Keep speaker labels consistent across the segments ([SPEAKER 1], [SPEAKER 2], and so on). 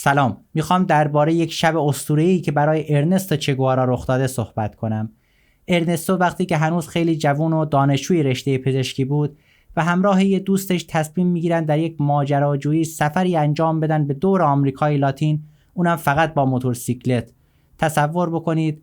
[SPEAKER 1] سلام، میخوام درباره یک شب اسطوره‌ای که برای ارنستو چه گوارا رخ داده صحبت کنم. ارنستو وقتی که هنوز خیلی جوان و دانشجوی رشته پزشکی بود و همراه یه دوستش تصمیم میگیرن در یک ماجراجویی سفری انجام بدن به دور آمریکای لاتین، اونم فقط با موتورسیکلت. تصور بکنید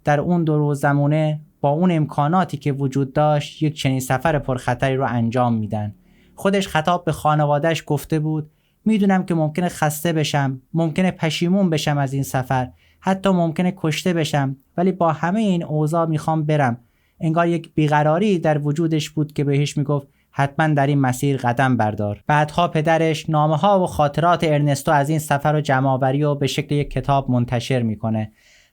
[SPEAKER 1] در اون دور زمونه با اون امکاناتی که وجود داشت یک چنین سفر پرخطری رو انجام میدن. خودش خطاب به خانواده‌اش گفته بود میدونم که ممکنه خسته بشم، ممکنه پشیمون بشم از این سفر، حتی ممکنه کشته بشم، ولی با همه این اوضاع میخوام برم. انگار یک بیقراری در وجودش بود که بهش میگفت حتما در این مسیر قدم بردار. بعدها پدرش نامه‌ها و خاطرات ارنستو از این سفر رو جمع‌آوری و به شکل یک کتاب منتشر میکنه.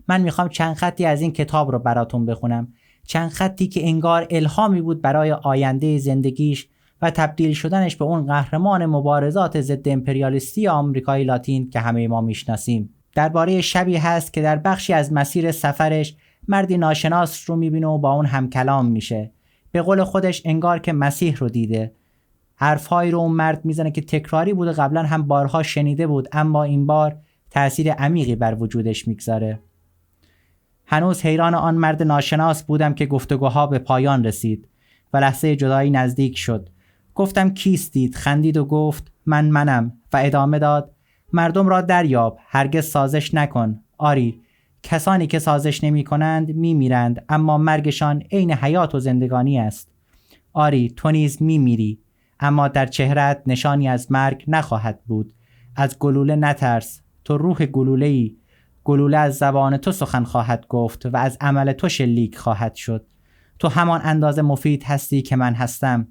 [SPEAKER 1] من میخوام چند خطی از این کتاب رو براتون بخونم، چند خطی که انگار الهامی بود برای آینده زندگیش و تبدیل شدنش به اون قهرمان مبارزات ضد امپریالیستی آمریکای لاتین که همه ما میشناسیم. درباره شبی هست که در بخشی از مسیر سفرش مردی ناشناس رو میبینه و با اون همکلام میشه. به قول خودش انگار که مسیح رو دیده. حرفهایی رو اون مرد میزنه که تکراری بود و قبلا هم بارها شنیده بود، اما این بار تأثیر عمیقی بر وجودش میگذاره. هنوز حیران آن مرد ناشناس بودم که گفتگوها به پایان رسید و لحظه جدایی نزدیک شد. گفتم کیستید؟ خندید و گفت منم و ادامه داد مردم را دریاب، هرگز سازش نکن. آری، کسانی که سازش نمی کنند می میرند، اما مرگشان عین حیات و زندگانی است. آری، تو نیز می میری، اما در چهره‌ات نشانی از مرگ نخواهد بود. از گلوله نترس، تو روح گلوله‌ای. گلوله از زبان تو سخن خواهد گفت و از عمل تو شلیک خواهد شد. تو همان اندازه مفید هستی که من هستم.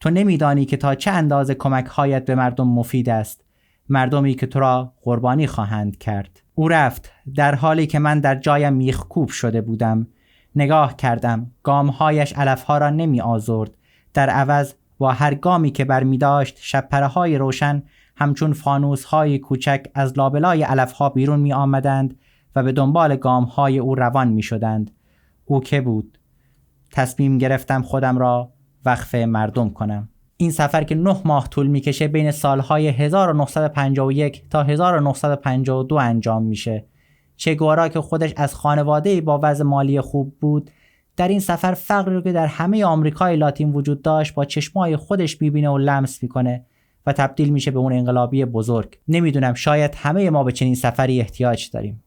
[SPEAKER 1] تو نمیدانی که تا چه اندازه کمک‌هایت به مردم مفید است، مردمی که تو را قربانی خواهند کرد. او رفت در حالی که من در جایم میخکوب شده بودم. نگاه کردم، گام‌هایش علف‌ها را نمی آزرد. در عوض با هر گامی که برمی داشت شب‌پره‌های روشن همچون فانوس‌های کوچک از لابلای علف‌ها بیرون می آمدند و به دنبال گام‌های او روان می شدند. او که بود؟ تصمیم گرفتم خودم را وقف مردم کنم. این سفر که 9 ماه طول میکشه بین سالهای 1951 تا 1952 انجام میشه. چه گوارا که خودش از خانواده‌ای با وضع مالی خوب بود، در این سفر فقری رو که در همه آمریکای لاتین وجود داشت با چشمای خودش میبینه و لمس میکنه و تبدیل میشه به اون انقلابی بزرگ. نمیدونم، شاید همه ما به چنین سفری احتیاج داریم.